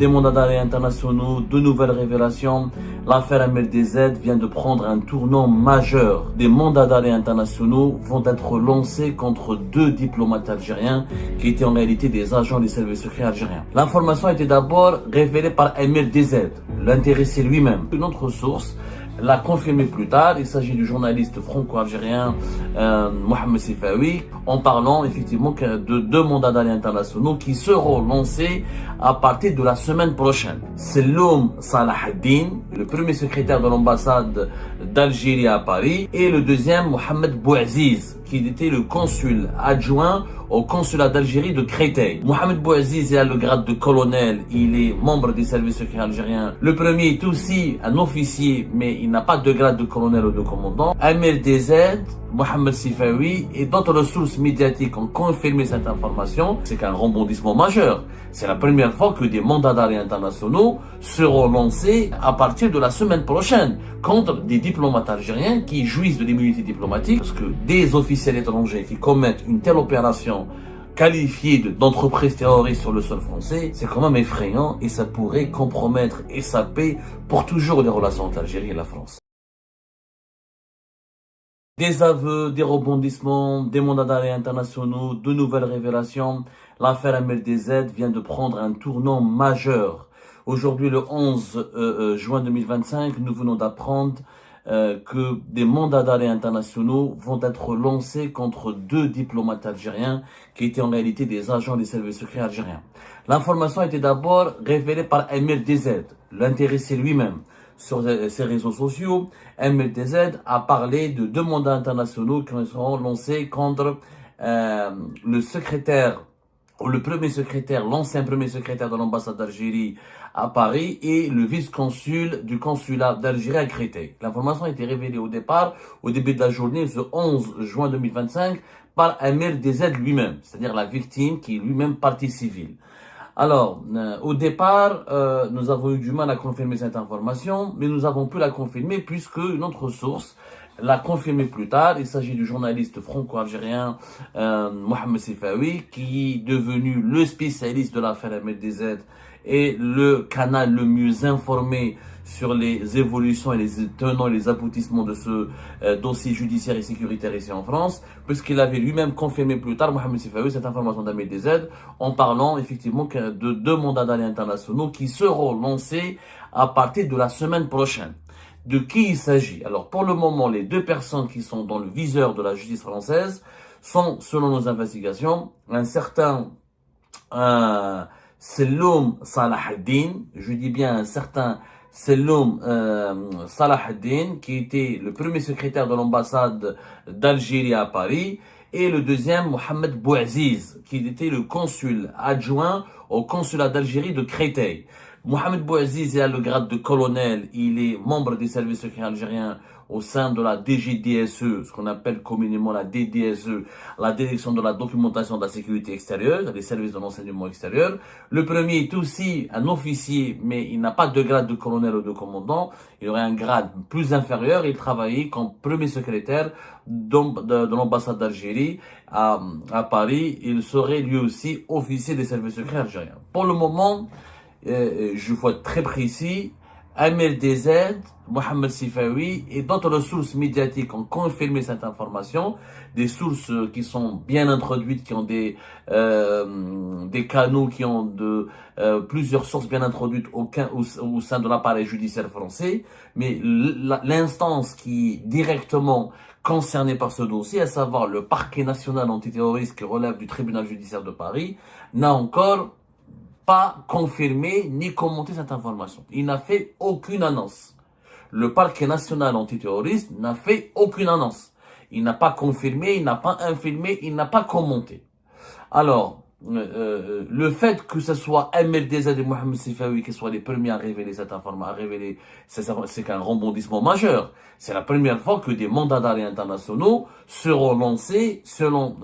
des mandats d'arrêt internationaux, de nouvelles révélations. L'affaire MLDZ vient de prendre un tournant majeur. Des mandats d'arrêt internationaux vont être lancés contre 2 diplomates algériens qui étaient en réalité des agents des services secrets algériens. L'information était d'abord révélée par MLDZ, l'intéressé lui-même. Une autre source l'a confirmé plus tard. Il s'agit du journaliste franco-algérien Mohamed Sifawi, en parlant effectivement de 2 mandats d'arrêt internationaux qui seront lancés à partir de la semaine prochaine. Selloum Salah ad-Din, le premier secrétaire de l'ambassade d'Algérie à Paris, et le deuxième, Mohamed Bouaziz, qui était le consul adjoint au consulat d'Algérie de Créteil. Mohamed Bouaziz a le grade de colonel, il est membre des services secrets algériens. Le premier est aussi un officier, mais il n'a pas de grade de colonel ou de commandant. MLDZ, Mohamed Sifawi et d'autres sources médiatiques ont confirmé cette information. C'est qu'un rebondissement majeur. C'est la première fois que des mandats d'arrêt internationaux seront lancés à partir de la semaine prochaine contre des diplomates algériens qui jouissent de l'immunité diplomatique, parce que des officiels étrangers qui commettent une telle opération qualifiée d'entreprise terroriste sur le sol français, c'est quand même effrayant et ça pourrait compromettre et saper pour toujours les relations entre l'Algérie et la France. Des aveux, des rebondissements, des mandats d'arrêt internationaux, de nouvelles révélations. L'affaire MLDZ vient de prendre un tournant majeur. Aujourd'hui, le 11 juin 2025, nous venons d'apprendre que des mandats d'arrêt internationaux vont être lancés contre 2 diplomates algériens qui étaient en réalité des agents des services secrets algériens. L'information était d'abord révélée par MLDZ, l'intéressé lui-même. Sur ses réseaux sociaux, MLDZ a parlé de 2 mandats internationaux qui seront lancés contre le secrétaire, ou le premier secrétaire, l'ancien premier secrétaire de l'ambassade d'Algérie à Paris et le vice-consul du consulat d'Algérie à Créteil. L'information a été révélée au départ, au début de la journée, ce 11 juin 2025, par MLDZ lui-même, c'est-à-dire la victime qui est lui-même partie civile. Alors, au départ, nous avons eu du mal à confirmer cette information, mais nous avons pu la confirmer puisque une autre source l'a confirmé plus tard. Il s'agit du journaliste franco-algérien Mohamed Sifawi, qui est devenu le spécialiste de l'affaire MLDZ et le canal le mieux informé sur les évolutions et les tenants et les aboutissements de ce dossier judiciaire et sécuritaire ici en France, puisqu'il avait lui-même confirmé plus tard, Mohamed Sifawi, cette information d'MLDZ, en parlant effectivement de 2 mandats d'arrêt internationaux qui seront lancés à partir de la semaine prochaine. De qui il s'agit? Alors, pour le moment, les 2 personnes qui sont dans le viseur de la justice française sont, selon nos investigations, un certain Selloum Salah ad-Din, je dis bien un certain Selloum Salah ad-Din, qui était le premier secrétaire de l'ambassade d'Algérie à Paris, et le deuxième, Mohamed Bouaziz, qui était le consul adjoint au consulat d'Algérie de Créteil. Mohamed Bouaziz a le grade de colonel, il est membre des services secrets algériens au sein de la DGDSE, ce qu'on appelle communément la DDSE, la Direction de la documentation de la sécurité extérieure, les services de l'enseignement extérieur. Le premier est aussi un officier, mais il n'a pas de grade de colonel ou de commandant, il aurait un grade plus inférieur, il travaillait comme premier secrétaire de l'ambassade d'Algérie à Paris, il serait lui aussi officier des services secrets algériens. Pour le moment, je vois très précis, MLDZ, Mohamed Sifawi et d'autres sources médiatiques ont confirmé cette information, des sources qui sont bien introduites, qui ont des canaux qui ont plusieurs sources bien introduites au sein de l'appareil judiciaire français, mais l'instance qui est directement concernée par ce dossier, à savoir le parquet national antiterroriste qui relève du tribunal judiciaire de Paris, n'a encore pas confirmé ni commenté cette information. Il n'a fait aucune annonce. Le parquet national antiterroriste n'a fait aucune annonce. Il n'a pas confirmé, il n'a pas infirmé, il n'a pas commenté. Alors, le fait que ce soit MLDZ et Mohamed Sifawi qui soient les premiers à révéler cette information, c'est qu'un rebondissement majeur. C'est la première fois que des mandats d'arrêt internationaux seront lancés selon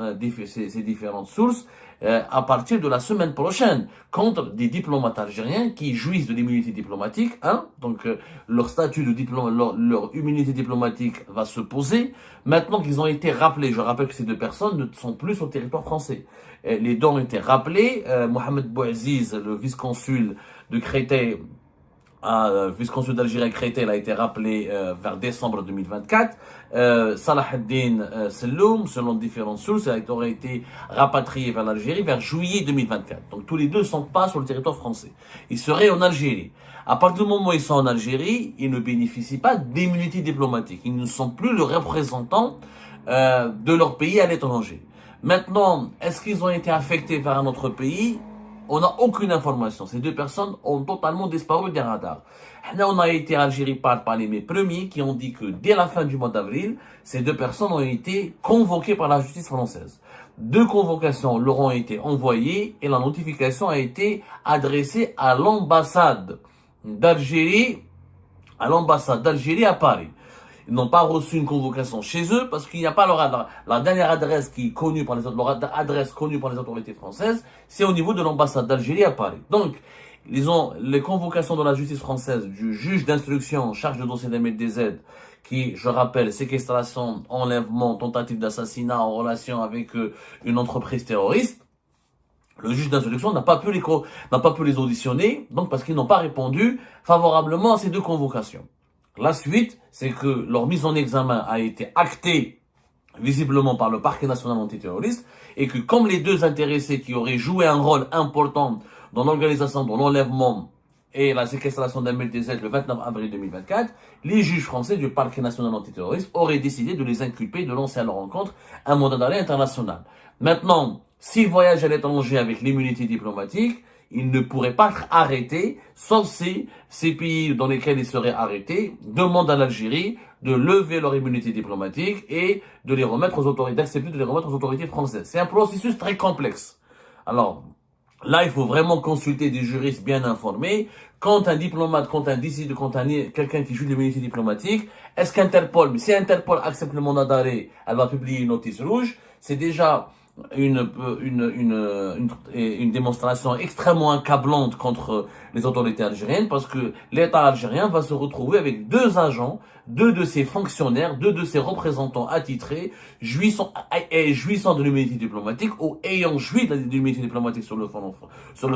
ces différentes sources. à partir de la semaine prochaine contre des diplomates algériens qui jouissent de l'immunité diplomatique. Donc leur statut de diplomate, leur immunité diplomatique va se poser. Maintenant qu'ils ont été rappelés, je rappelle que ces deux personnes ne sont plus sur le territoire français. Les deux ont été rappelés. Mohamed Bouaziz, le vice-consul de Créteil, vice-consul d'Algérie à Créteil, a été rappelé vers décembre 2024. Salah ad-Din Selloum, selon différentes sources, aurait été rapatrié vers l'Algérie vers juillet 2024. Donc tous les deux ne sont pas sur le territoire français. Ils seraient en Algérie. À partir du moment où ils sont en Algérie, ils ne bénéficient pas d'immunité diplomatique. Ils ne sont plus le représentant de leur pays à l'étranger. Maintenant, est-ce qu'ils ont été affectés vers un autre pays? On n'a aucune information. Ces deux personnes ont totalement disparu des radars. On a été à Algérie parmi les premiers qui ont dit que dès la fin du mois d'avril, ces deux personnes ont été convoquées par la justice française. 2 convocations leur ont été envoyées et la notification a été adressée à l'ambassade d'Algérie, à Paris. Ils n'ont pas reçu une convocation chez eux parce qu'il n'y a pas la dernière adresse qui est connue par leur adresse connue par les autorités françaises, c'est au niveau de l'ambassade d'Algérie à Paris. Donc, ils ont les convocations de la justice française du juge d'instruction en charge du dossier d'Ahmed DZ, qui, je rappelle, séquestration, enlèvement, tentative d'assassinat en relation avec une entreprise terroriste. Le juge d'instruction n'a pas pu les auditionner, donc parce qu'ils n'ont pas répondu favorablement à ces 2 convocations. La suite, c'est que leur mise en examen a été actée visiblement par le parquet national antiterroriste et que comme les 2 intéressés qui auraient joué un rôle important dans l'organisation de l'enlèvement et la séquestration d'Ahmed DZ le 29 avril 2024, les juges français du parquet national antiterroriste auraient décidé de les inculper, de lancer à leur rencontre un mandat d'arrêt international. Maintenant, s'ils voyagent à l'étranger avec l'immunité diplomatique, ils ne pourraient pas être arrêtés, sauf si ces pays dans lesquels ils seraient arrêtés demandent à l'Algérie de lever leur immunité diplomatique et de les remettre aux autorités, d'accepter de les remettre aux autorités françaises. C'est un processus très complexe. Alors, là, il faut vraiment consulter des juristes bien informés. Quand un diplomate, quand quelqu'un qui joue de l'immunité diplomatique, est-ce qu'Interpol, mais si Interpol accepte le mandat d'arrêt, elle va publier une notice rouge, c'est déjà une démonstration extrêmement accablante contre les autorités algériennes parce que l'État algérien va se retrouver avec 2 agents, 2 de ses fonctionnaires, 2 de ses représentants attitrés, jouissant de l'immunité diplomatique ou ayant joui de l'immunité diplomatique sur le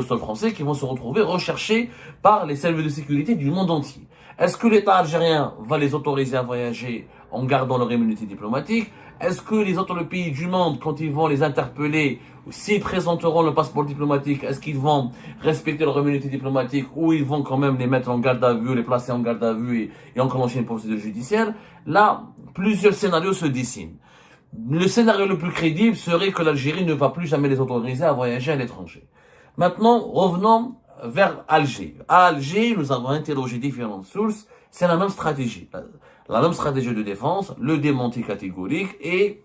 sol français qui vont se retrouver recherchés par les services de sécurité du monde entier. Est-ce que l'État algérien va les autoriser à voyager en gardant leur immunité diplomatique? Est-ce que les autres pays du monde, quand ils vont les interpeller, s'ils présenteront le passeport diplomatique, est-ce qu'ils vont respecter leur immunité diplomatique ou ils vont quand même les mettre en garde à vue, les placer en garde à vue et enclencher une procédure judiciaire? Là, plusieurs scénarios se dessinent. Le scénario le plus crédible serait que l'Algérie ne va plus jamais les autoriser à voyager à l'étranger. Maintenant, revenons vers Alger. À Alger, nous avons interrogé différentes sources. C'est la même stratégie. La même stratégie de défense, le démenti catégorique et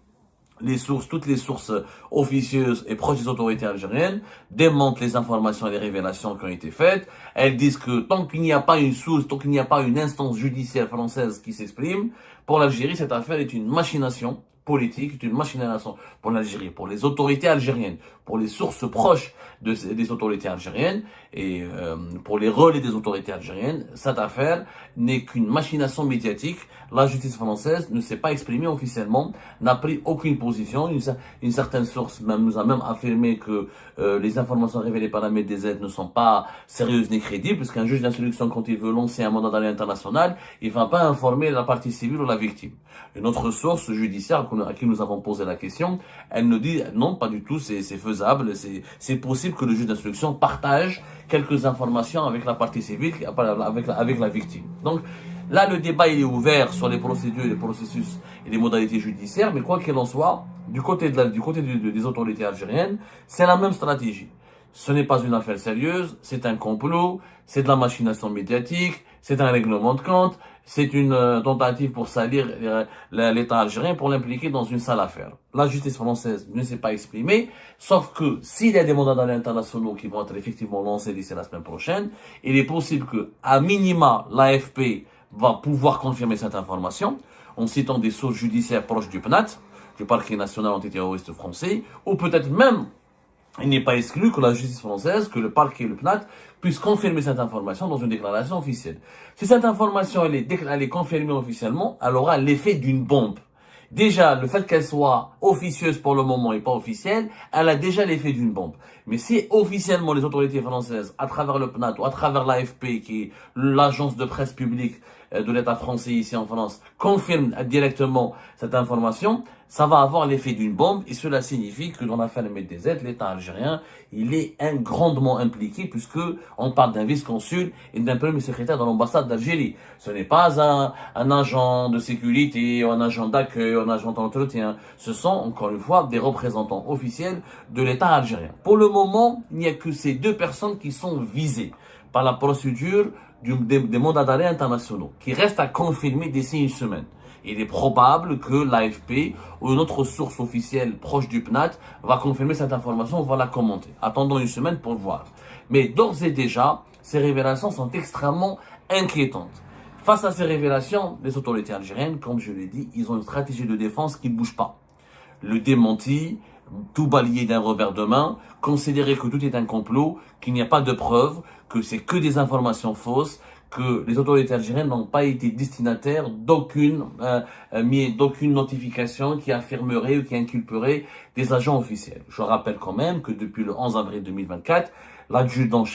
toutes les sources officieuses et proches des autorités algériennes démentent les informations et les révélations qui ont été faites. Elles disent que tant qu'il n'y a pas une source, tant qu'il n'y a pas une instance judiciaire française qui s'exprime, pour l'Algérie, cette affaire est une machination politique, est une machination pour l'Algérie, pour les autorités algériennes, pour les sources proches des autorités algériennes et pour les relais des autorités algériennes. Cette affaire n'est qu'une machination médiatique. La justice française ne s'est pas exprimée officiellement, n'a pris aucune position. Une certaine source nous a même affirmé que les informations révélées par la MDZ ne sont pas sérieuses ni crédibles, puisqu'un juge d'instruction, quand il veut lancer un mandat d'arrêt international, il ne va pas informer la partie civile ou la victime. Une autre source judiciaire à qui nous avons posé la question, elle nous dit non, pas du tout, c'est faisable, c'est possible que le juge d'instruction partage quelques informations avec la partie civile, avec la victime. Donc là, le débat il est ouvert sur les procédures, les processus et les modalités judiciaires, mais quoi qu'il en soit, du côté des autorités algériennes, c'est la même stratégie. Ce n'est pas une affaire sérieuse, c'est un complot, c'est de la machination médiatique, c'est un règlement de compte, c'est une tentative pour salir l'État algérien, pour l'impliquer dans une sale affaire. La justice française ne s'est pas exprimée, sauf que s'il y a des mandats d'arrêt internationaux qui vont être effectivement lancés d'ici la semaine prochaine, il est possible que, à minima, l'AFP va pouvoir confirmer cette information, en citant des sources judiciaires proches du PNAT, du Parquet national antiterroriste français, ou peut-être même il n'est pas exclu que la justice française, que le parquet et le PNAT puissent confirmer cette information dans une déclaration officielle. Si cette information elle est confirmée officiellement, elle aura l'effet d'une bombe. Déjà, le fait qu'elle soit officieuse pour le moment et pas officielle, elle a déjà l'effet d'une bombe. Mais si officiellement les autorités françaises, à travers le PNAT ou à travers l'AFP, qui est l'agence de presse publique de l'État français ici en France, confirment directement cette information, ça va avoir l'effet d'une bombe et cela signifie que dans l'affaire MLDZ, l'État algérien, il est grandement impliqué puisque on parle d'un vice-consul et d'un premier secrétaire de l'ambassade d'Algérie. Ce n'est pas un agent de sécurité, un agent d'accueil, un agent d'entretien. Ce sont, encore une fois, des représentants officiels de l'État algérien. Pour le moment, il n'y a que ces deux personnes qui sont visées par la procédure des mandats d'arrêt internationaux, qui reste à confirmer d'ici une semaine. Il est probable que l'AFP ou une autre source officielle proche du PNAT va confirmer cette information, on va la commenter. Attendons une semaine pour voir. Mais d'ores et déjà, ces révélations sont extrêmement inquiétantes. Face à ces révélations, les autorités algériennes, comme je l'ai dit, ils ont une stratégie de défense qui ne bouge pas. Le démenti, tout balayer d'un revers de main, considérer que tout est un complot, qu'il n'y a pas de preuves, que c'est que des informations fausses, que les autorités algériennes n'ont pas été destinataires d'aucune notification qui affirmerait ou qui inculperait des agents officiels. Je rappelle quand même que depuis le 11 avril 2024, l'adjudant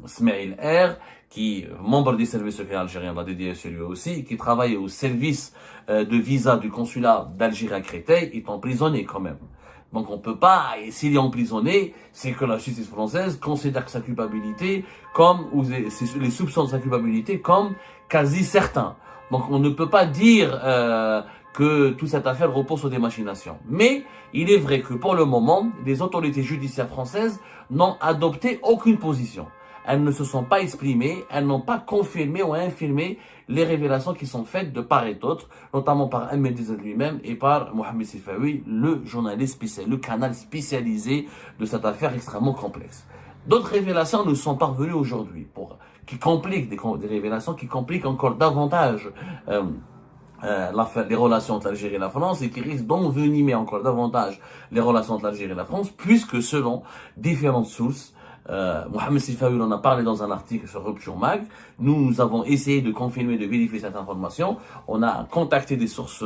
Smaïl R, qui est membre des services secrets algériens de la DDSE lui aussi, qui travaille au service de visa du consulat d'Algérie à Créteil, est emprisonné quand même. Donc on peut pas, et s'il est emprisonné, c'est que la justice française considère que sa culpabilité comme, ou les soupçons de sa culpabilité comme quasi certains. Donc on ne peut pas dire que toute cette affaire repose sur des machinations. Mais il est vrai que pour le moment, les autorités judiciaires françaises n'ont adopté aucune position. Elles ne se sont pas exprimées, elles n'ont pas confirmé ou infirmé les révélations qui sont faites de part et d'autre, notamment par MLDZ lui-même et par Mohamed Sifawi, le journaliste spécial, le canal spécialisé de cette affaire extrêmement complexe. D'autres révélations nous sont parvenues aujourd'hui, qui compliquent des révélations qui compliquent encore davantage les relations entre l'Algérie et la France et qui risquent d'envenimer encore davantage les relations entre l'Algérie et la France, puisque selon différentes sources, Mohamed Sifawi en a parlé dans un article sur Rupture Mag. Nous avons essayé de confirmer, de vérifier cette information. On a contacté des sources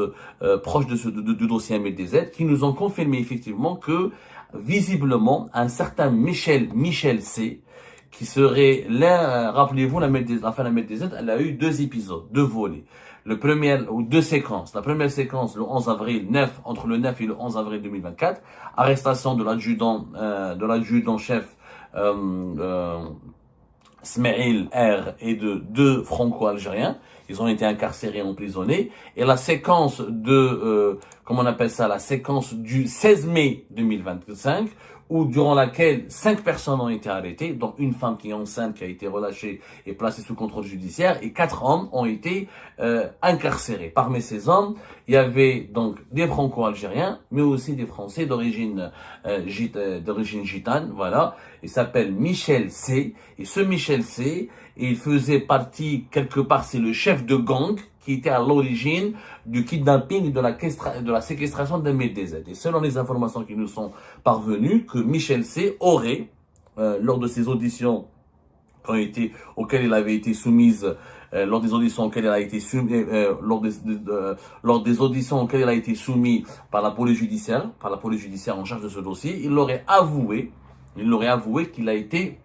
proches du dossier MLDZ qui nous ont confirmé effectivement que visiblement un certain Michel C, qui serait là, rappelez-vous, l'affaire MLDZ, elle a eu deux épisodes, deux volets. Le premier, ou deux séquences. La première séquence, le 11 avril, entre le 9 et le 11 avril 2024, arrestation de l'adjudant-chef Smaïl R et de deux franco-algériens. Ils ont été incarcérés, emprisonnés. Et la séquence la séquence du 16 mai 2025, durant laquelle 5 personnes ont été arrêtées, dont une femme qui est enceinte, qui a été relâchée et placée sous contrôle judiciaire, et 4 hommes ont été incarcérés. Parmi ces hommes, il y avait donc des franco-algériens, mais aussi des Français d'origine gitane, voilà. Il s'appelle Michel C. Et ce Michel C, il faisait partie, quelque part, c'est le chef de gang qui était à l'origine du kidnapping et de la séquestration d'un MLDZ. Et selon les informations qui nous sont parvenues, que Michel C aurait, lors de ses auditions auxquelles il avait été soumise, lors des auditions auxquelles il a été soumis, lors des auditions auxquelles il a été soumis par la police judiciaire en charge de ce dossier, il aurait avoué qu'il a été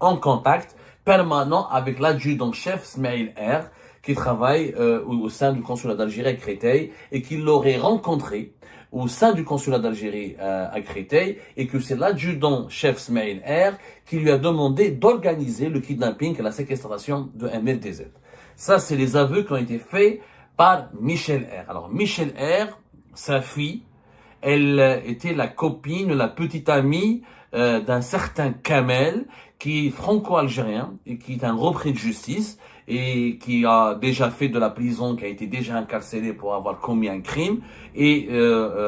en contact permanent avec l'adjudant-chef Smaïl R, qui travaille au sein du consulat d'Algérie à Créteil, et qu'il l'aurait rencontré au sein du consulat d'Algérie à Créteil, et que c'est l'adjudant-chef Smaïl R qui lui a demandé d'organiser le kidnapping et la séquestration de MLDZ. Ça, c'est les aveux qui ont été faits par Michel R. Alors, Michel R, sa fille, elle était la copine, la petite amie d'un certain Kamel, qui est franco-algérien et qui est un repris de justice et qui a déjà fait de la prison, qui a été déjà incarcéré pour avoir commis un crime. Et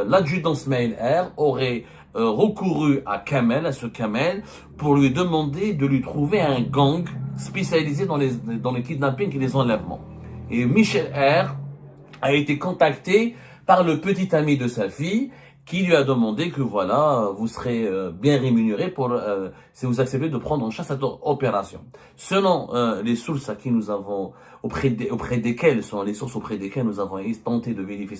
l'adjudant Smaïl R aurait recouru à ce Kamel, pour lui demander de lui trouver un gang spécialisé dans les kidnappings et les enlèvements. Et Michel R a été contacté par le petit ami de sa fille, qui lui a demandé que voilà, vous serez bien rémunéré pour si vous acceptez de prendre en charge cette opération. Selon les sources à qui nous avons auprès desquelles sont les sources auprès desquelles nous avons tenté de vérifier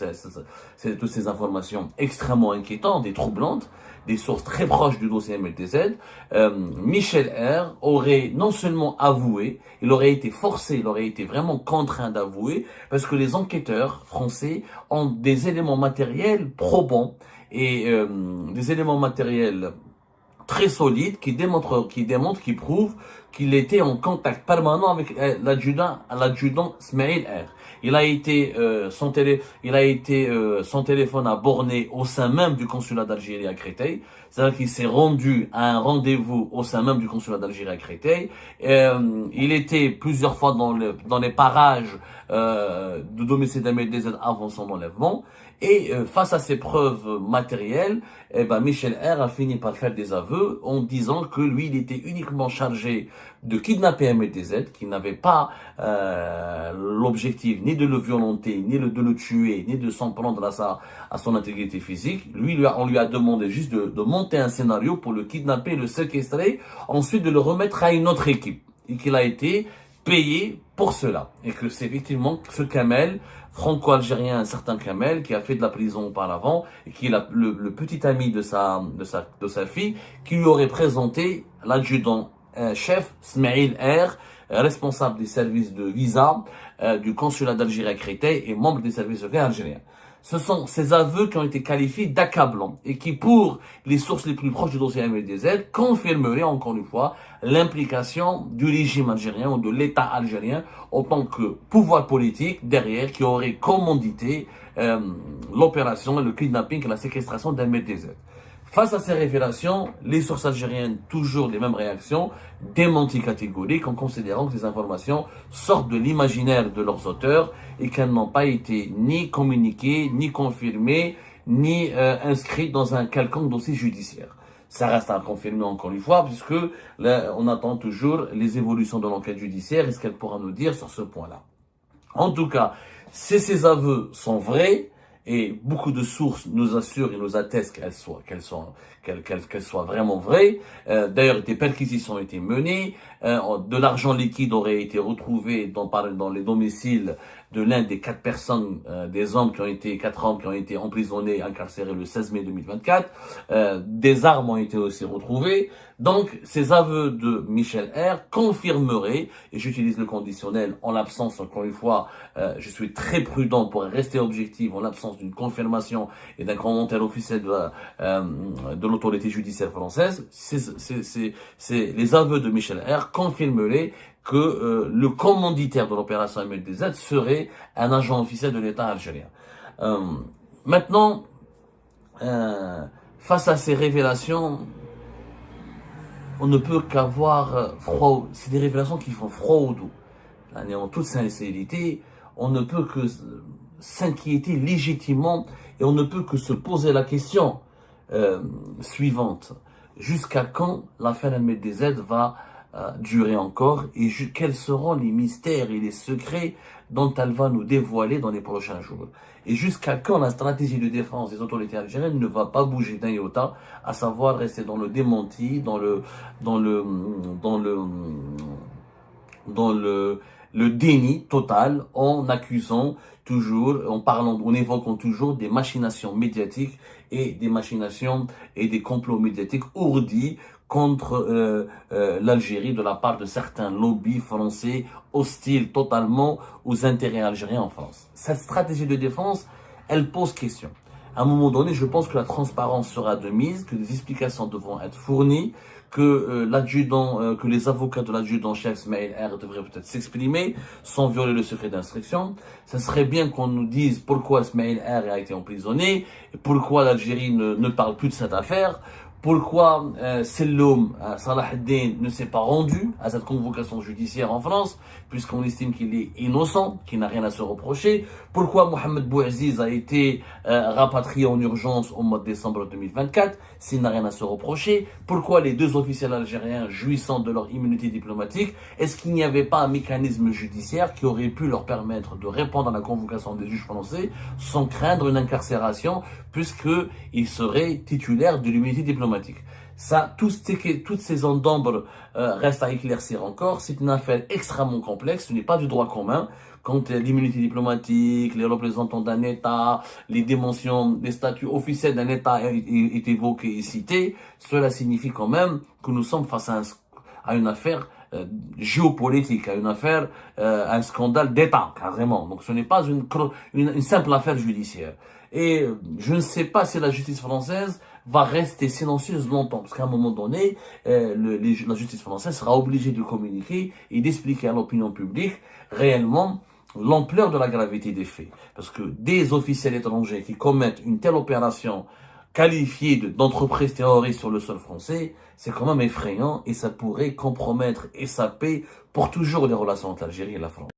toutes ces informations extrêmement inquiétantes et troublantes, des sources très proches du dossier MLTZ, Michel R aurait non seulement avoué, il aurait été forcé, il aurait été vraiment contraint d'avouer, parce que les enquêteurs français ont des éléments matériels probants et des éléments matériels très solides qui démontrent, qui prouvent qu'il était en contact permanent avec l'adjudant Smaïl R. Il a été son téléphone a borné au sein même du consulat d'Algérie à Créteil. C'est-à-dire qu'il s'est rendu à un rendez-vous au sein même du consulat d'Algérie à Créteil. Il était plusieurs fois dans les parages de domicile d'MLDZ avant son enlèvement. Et face à ces preuves matérielles, Michel R a fini par faire des aveux en disant que lui, il était uniquement chargé de kidnapper MLDZ, qui n'avait pas l'objectif ni de le violenter, ni de le tuer, ni de s'en prendre à son intégrité physique. On lui a demandé juste de monter un scénario pour le kidnapper, le séquestrer, ensuite de le remettre à une autre équipe. Et qu'il a été payé pour cela. Et que c'est effectivement ce Kamel, franco-algérien, un certain Kamel, qui a fait de la prison auparavant, et qui est le petit ami de sa fille, qui lui aurait présenté l'adjudant chef Smaïl R, responsable des services de visa du consulat d'Algérie à Créteil et membre des services secrets algériens. Ce sont ces aveux qui ont été qualifiés d'accablants et qui, pour les sources les plus proches du dossier MLDZ, confirmeraient encore une fois l'implication du régime algérien ou de l'État algérien en tant que pouvoir politique derrière qui aurait commandité l'opération, le kidnapping et la séquestration d'MLDZ. Face à ces révélations, les sources algériennes, toujours les mêmes réactions, démenties catégoriques en considérant que ces informations sortent de l'imaginaire de leurs auteurs et qu'elles n'ont pas été ni communiquées, ni confirmées, ni inscrites dans un quelconque dossier judiciaire. Ça reste à confirmer encore une fois, puisque là, on attend toujours les évolutions de l'enquête judiciaire et ce qu'elle pourra nous dire sur ce point-là. En tout cas, si ces aveux sont vrais, et beaucoup de sources nous assurent et nous attestent qu'elles soient vraiment vraies. D'ailleurs, des perquisitions ont été menées, de l'argent liquide aurait été retrouvé dans les domiciles de l'un des 4 personnes, des hommes qui ont été, 4 hommes qui ont été emprisonnés, incarcérés le 16 mai 2024. Des armes ont été aussi retrouvées. Donc, ces aveux de Michel R confirmeraient, et j'utilise le conditionnel en l'absence, encore une fois, je suis très prudent pour rester objectif en l'absence d'une confirmation et d'un commentaire officiel de l'autorité judiciaire française. Les aveux de Michel R confirmeraient que le commanditaire de l'opération MLDZ serait un agent officiel de l'État algérien. Maintenant, face à ces révélations, on ne peut qu'avoir froid. C'est des révélations qui font froid au dos. En toute sincérité, on ne peut que s'inquiéter légitimement et on ne peut que se poser la question suivante. Jusqu'à quand l'affaire MLDZ va durer encore et quels seront les mystères et les secrets dont elle va nous dévoiler dans les prochains jours. Et jusqu'à quand la stratégie de défense des autorités algériennes ne va pas bouger d'un iota, à savoir rester dans le démenti, dans le déni total, en accusant toujours, en évoquant toujours des machinations médiatiques et des machinations et des complots médiatiques ourdis contre l'Algérie de la part de certains lobbies français hostiles totalement aux intérêts algériens en France. Cette stratégie de défense, elle pose question. À un moment donné, je pense que la transparence sera de mise, que des explications devront être fournies, que que les avocats de l'adjudant-chef Smaïl R devraient peut-être s'exprimer sans violer le secret d'instruction. Ça serait bien qu'on nous dise pourquoi Smaïl R a été emprisonné, et pourquoi l'Algérie ne parle plus de cette affaire, Pourquoi Selloum Salah ad-Din ne s'est pas rendu à cette convocation judiciaire en France, puisqu'on estime qu'il est innocent, qu'il n'a rien à se reprocher. Pourquoi Mohamed Bouaziz a été rapatrié en urgence au mois de décembre 2024, s'il n'a rien à se reprocher. Pourquoi les deux officiels algériens jouissant de leur immunité diplomatique, est-ce qu'il n'y avait pas un mécanisme judiciaire qui aurait pu leur permettre de répondre à la convocation des juges français sans craindre une incarcération, puisqu'ils seraient titulaires de l'immunité diplomatique? Ça, toutes ces zones d'ombre restent à éclaircir encore. C'est une affaire extrêmement complexe. Ce n'est pas du droit commun. Quand l'immunité diplomatique, les représentants d'un État, les dimensions, les statuts officiels d'un État est évoqué et cité, cela signifie quand même que nous sommes face à une affaire géopolitique, à une affaire, un scandale d'État, carrément. Donc ce n'est pas une simple affaire judiciaire. Et je ne sais pas si la justice française va rester silencieuse longtemps, parce qu'à un moment donné, la justice française sera obligée de communiquer et d'expliquer à l'opinion publique réellement l'ampleur de la gravité des faits. Parce que des officiels étrangers qui commettent une telle opération qualifiée d'entreprise terroriste sur le sol français, c'est quand même effrayant et ça pourrait compromettre et saper pour toujours les relations entre l'Algérie et la France.